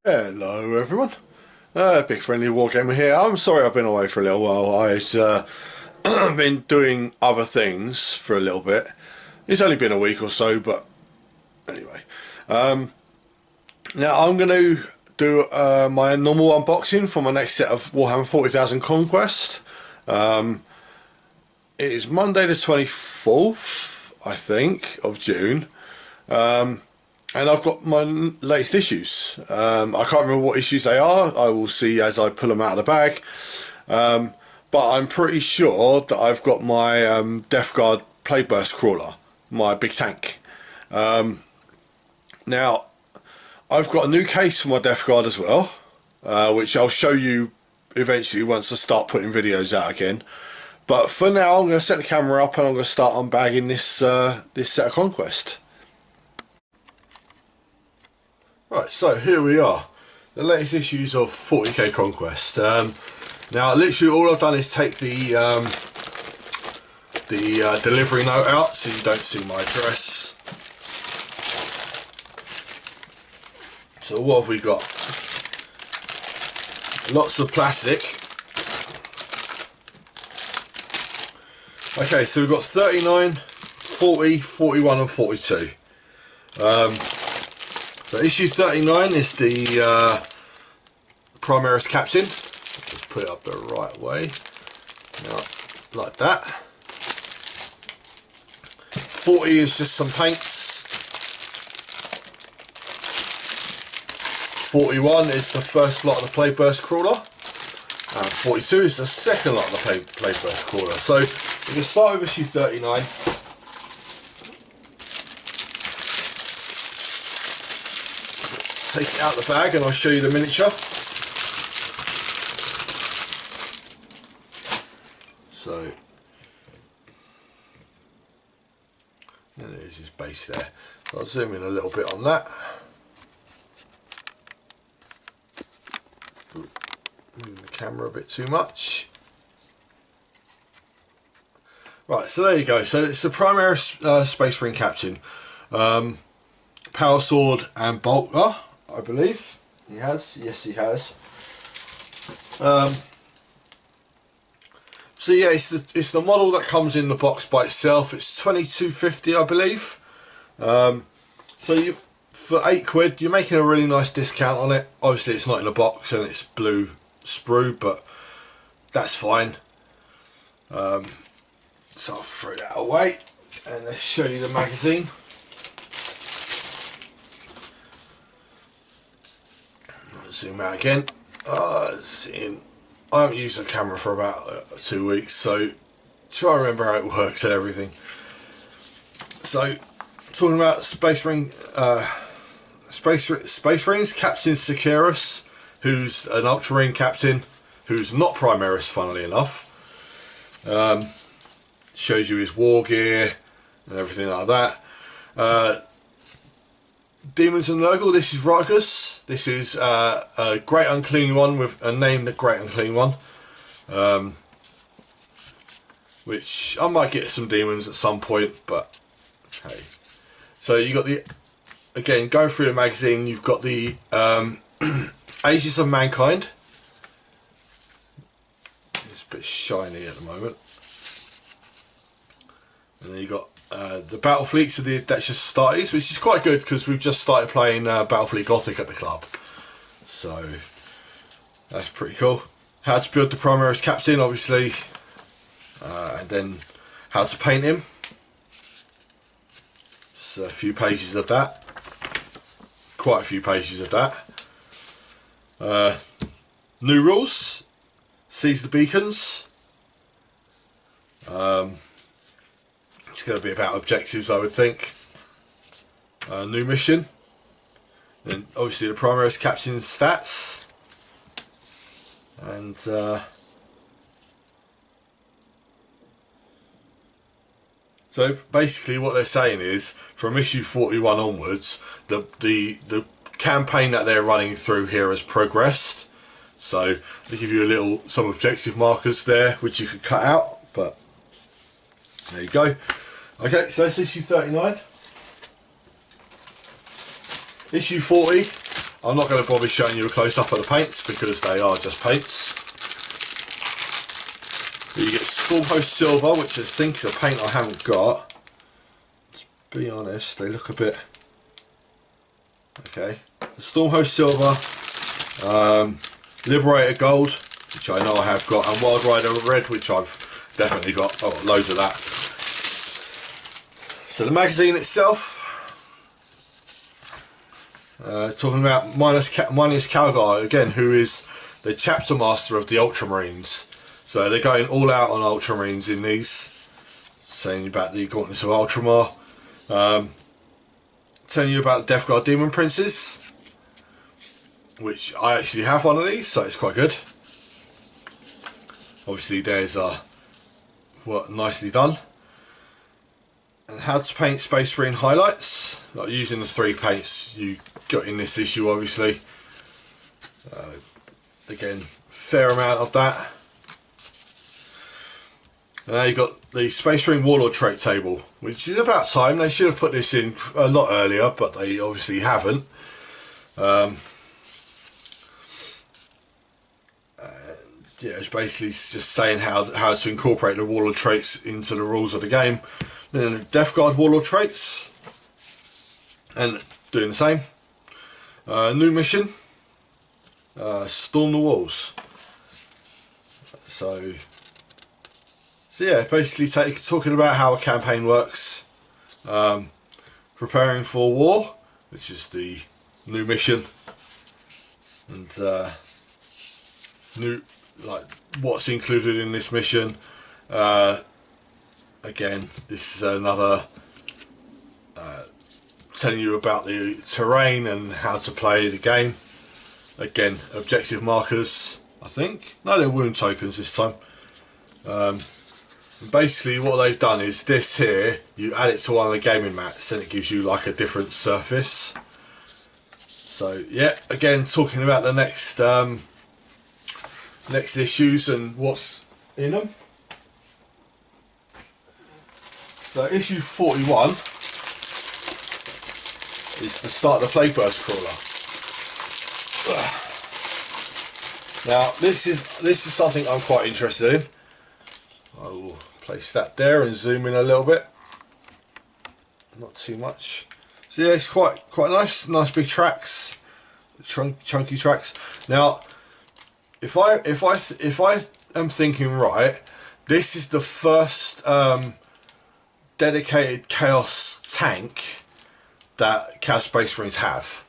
Hello everyone, Big Friendly Wargamer here. I'm sorry I've been away for a little while. I've been doing other things for a little bit. It's only been a week or so, but anyway. Now I'm going to do my normal unboxing for my next set of Warhammer 40,000 Conquest. It is Monday the 24th, I think, of June. And I've got my latest issues. I can't remember what issues they are. I will see as I pull them out of the bag. But I'm pretty sure that I've got my Death Guard Playburst Crawler, my big tank. Now, I've got a new case for my Death Guard as well, which I'll show you eventually once I start putting videos out again. But for now, I'm going to set the camera up and I'm going to start unbagging this set of Conquest. Right, so here we are, the latest issues of 40k Conquest. Now, literally all I've done is take the delivery note out, so you don't see my address. So what have we got? Lots of plastic. Okay, so we've got 39, 40, 41 and 42. So issue 39 is the Primaris Captain. Just put it up the right way. Now, like that. 40 is just some paints. 41 is the first lot of the Playburst Crawler. And 42 is the second lot of the Playburst Crawler. So we're going to start with issue 39. Take it out of the bag and I'll show you the miniature. So, and there's his base there. So I'll zoom in a little bit on that. Moving the camera a bit too much. Right, so there you go. So it's the Primaris Space Marine Captain. Power Sword and Bolter, I believe he has. Yes, he has. So yeah, it's the model that comes in the box by itself. It's 22.50, I believe. So you, for £8, you're making a really nice discount on it. Obviously, it's not in a box and it's blue sprue, but that's fine. So I'll throw that away and let's show you the magazine. Zoom out again. I haven't used the camera for about 2 weeks, so try to remember how it works and everything. So, talking about Space Marines, Captain Securus, who's an Ultramarine captain, who's not Primaris, funnily enough. Shows you his war gear and everything like that. Demons and Nurgle, this is Rikus. This is a Great Unclean One with a name, the Great Unclean One. Which I might get some demons at some point, but hey. So you got the, again, going through the magazine, you've got the Ages of Mankind. It's a bit shiny at the moment. And then you got the Battle Fleets of the Adeptus Astartes, which is quite good because we've just started playing Battlefleet Gothic at the club, so that's pretty cool. How to build the Primaris Captain, obviously, and then how to paint him. So a few pages of that, quite a few pages of that. New rules, seize the beacons. It's going to be about objectives, I would think. New mission. Then obviously the Primaris Captain's stats. And so basically what they're saying is, from issue 41 onwards, the campaign that they're running through here has progressed. So they give you some objective markers there, which you could cut out, but there you go. Okay, so that's issue 39. Issue 40, I'm not going to bother showing you a close-up of the paints because they are just paints. You get Stormhost Silver, which I think is a paint I haven't got. To be honest, they look a bit... Okay. Stormhost Silver, Liberator Gold, which I know I have got, and Wild Rider Red, which I've definitely got. I've got loads of that. So the magazine itself, talking about Minus Calgar, again, who is the chapter master of the Ultramarines. So they're going all out on Ultramarines in these, saying about the Gauntlets of Ultramar. Telling you about the Death Guard Demon Princes, which I actually have one of these, so it's quite good. Obviously there's what nicely done. And how to paint Space Marine highlights, like using the 3 paints you got in this issue, obviously. Again, fair amount of that. And now you've got the Space Marine Warlord trait table, which is about time. They should have put this in a lot earlier, but they obviously haven't. Yeah, it's basically just saying how to incorporate the Warlord traits into the rules of the game. Then the Death Guard Warlord traits, and doing the same. New mission, Storm the Walls. So yeah, basically talking about how a campaign works, preparing for war, which is the new mission, and what's included in this mission. Again, this is another telling you about the terrain and how to play the game. Again, objective markers, I think. No, they're wound tokens this time. Basically what they've done is this here, you add it to one of the gaming mats and it gives you like a different surface. So yeah, again, talking about the next next issues and what's in them. So issue 41 is the start of the Plague Burst Crawler. Now this is something I'm quite interested in. I will place that there and zoom in a little bit, not too much. So yeah, it's quite nice big tracks, chunky tracks. Now if I am thinking right, this is the first dedicated Chaos tank that Chaos Space Marines have,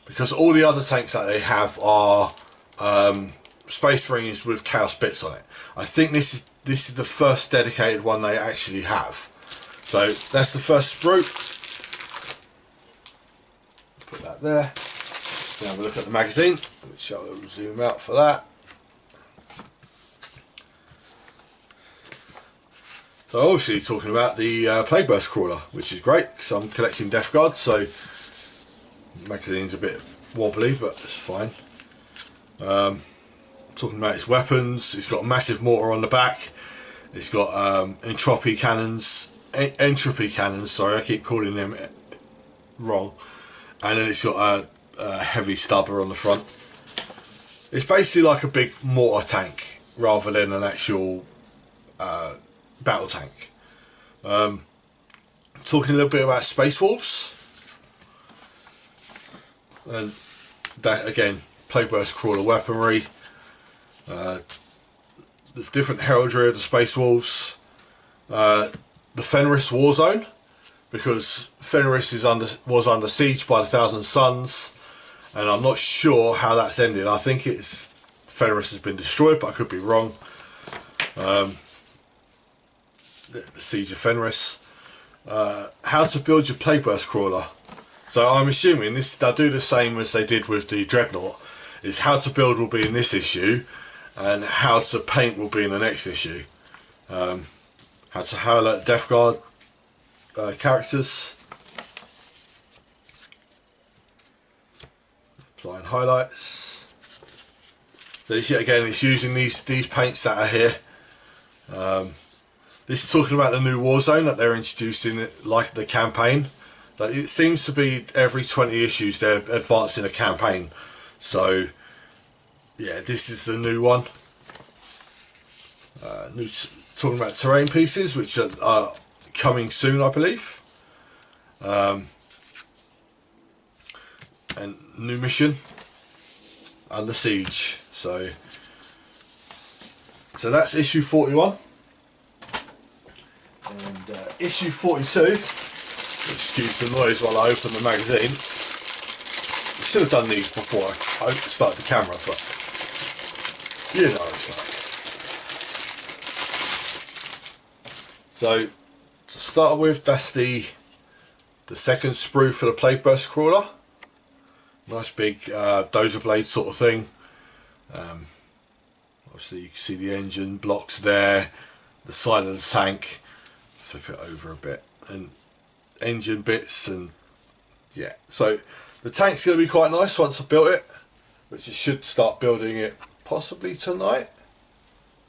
because all the other tanks that they have are Space Marines with Chaos bits on it. I think this is the first dedicated one they actually have. So that's the first sprue. Put that there. Now have a look at the magazine, which I will zoom out for that. So obviously talking about the Plague Burst Crawler, which is great because I'm collecting Death Guard, so the magazine's a bit wobbly, but it's fine. Talking about its weapons, it's got a massive mortar on the back. It's got entropy cannons, sorry, I keep calling them wrong. And then it's got a heavy stubber on the front. It's basically like a big mortar tank rather than an actual battle tank. Talking a little bit about Space Wolves, and that again, Plague Burst Crawler weaponry. There's different heraldry of the Space Wolves. The Fenris War Zone, because Fenris was under siege by the Thousand Suns, and I'm not sure how that's ended. I think Fenris has been destroyed, but I could be wrong. The Siege of Fenris. How to build your Plague Burst Crawler. So I'm assuming they'll do the same as they did with the Dreadnought. Is how to build will be in this issue, and how to paint will be in the next issue. How to highlight Death Guard characters. Applying highlights. So again, it's using these paints that are here. This is talking about the new war zone that they're introducing, like the campaign. Like, it seems to be every 20 issues they're advancing a campaign. So yeah, this is the new one. Talking about terrain pieces, which are coming soon, I believe. And new mission, Under Siege. So that's issue 41. And issue 42, excuse the noise while I open the magazine. I should have done these before I started the camera, but you know what it's like. So to start with, that's the second sprue for the plate burst crawler. Nice big dozer blade sort of thing. Obviously you can see the engine blocks there, the side of the tank. Flip it over a bit, and engine bits, and yeah. So the tank's going to be quite nice once I've built it, which I should start building it possibly tonight.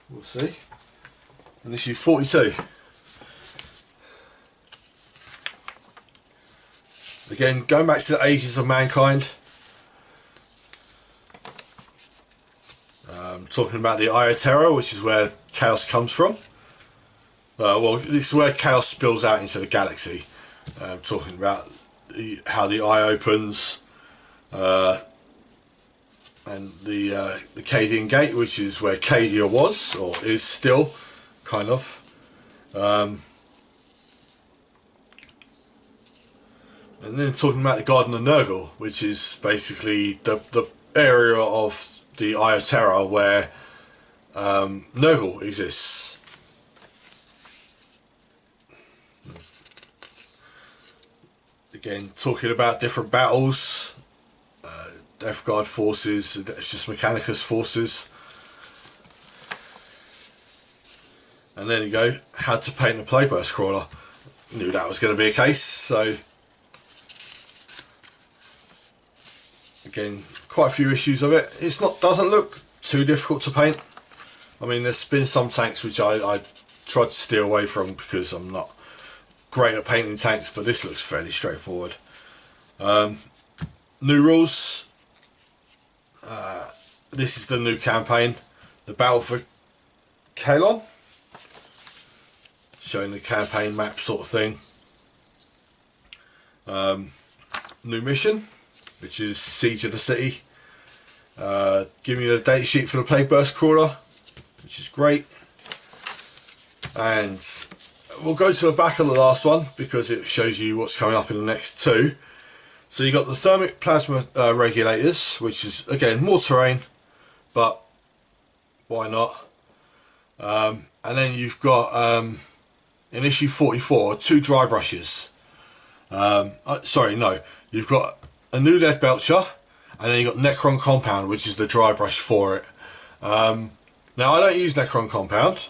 We'll see. And issue 42. Again, going back to the ages of mankind. Talking about the Eye of Terror, which is where chaos comes from. Well, this is where chaos spills out into the galaxy. Talking about how the eye opens, and the Cadian Gate, which is where Cadia was, or is still, kind of. And then talking about the Garden of Nurgle, which is basically the area of the Eye of Terror where Nurgle exists. Again, talking about different battles, Death Guard forces, it's just Mechanicus forces. And there you go, how to paint a plate burst crawler. Knew that was going to be a case, so again, quite a few issues of it. It's not, doesn't look too difficult to paint. I mean, there's been some tanks which I tried to steer away from because I'm not great at painting tanks, but this looks fairly straightforward. New rules. This is the new campaign, the Battle for Kalon, showing the campaign map sort of thing. New mission, which is Siege of the City. Give me the data sheet for the plate burst crawler, which is great. And we'll go to the back of the last one because it shows you what's coming up in the next two. So you got the thermic plasma regulators, which is again more terrain, but why not? And then you've got in issue 44 two dry brushes. Sorry, no, you've got a new lead belcher, and then you got Necron Compound, which is the dry brush for it. Now I don't use Necron Compound.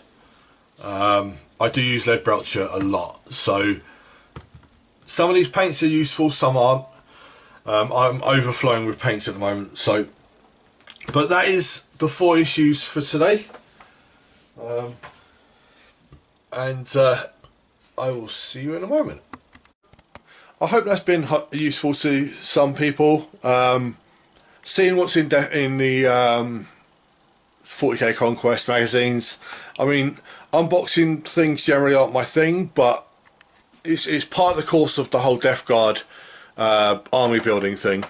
I do use lead belcher a lot, so some of these paints are useful, some aren't. I'm overflowing with paints at the moment, so but that is the 4 issues for today. And I will see you in a moment. I hope that's been useful to some people. Seeing what's in the 40k Conquest magazines. I mean, unboxing things generally aren't my thing, but it's part of the course of the whole Death Guard army building thing.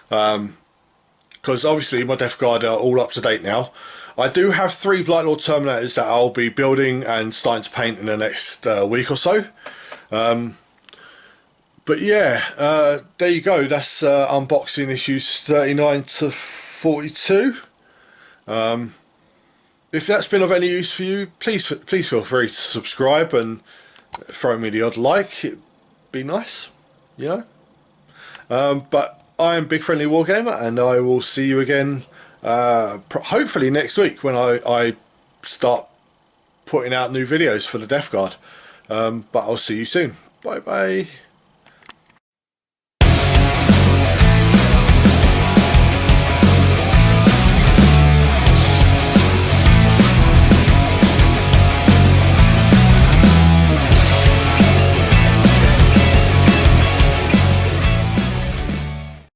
Because obviously my Death Guard are all up to date now. I do have 3 Blightlord Terminators that I'll be building and starting to paint in the next week or so. But yeah, there you go. That's unboxing issues 39 to 42. If that's been of any use for you, please feel free to subscribe and throw me the odd like. It'd be nice, you know. But I am Big Friendly Wargamer, and I will see you again hopefully next week when I start putting out new videos for the Death Guard. But I'll see you soon. Bye bye.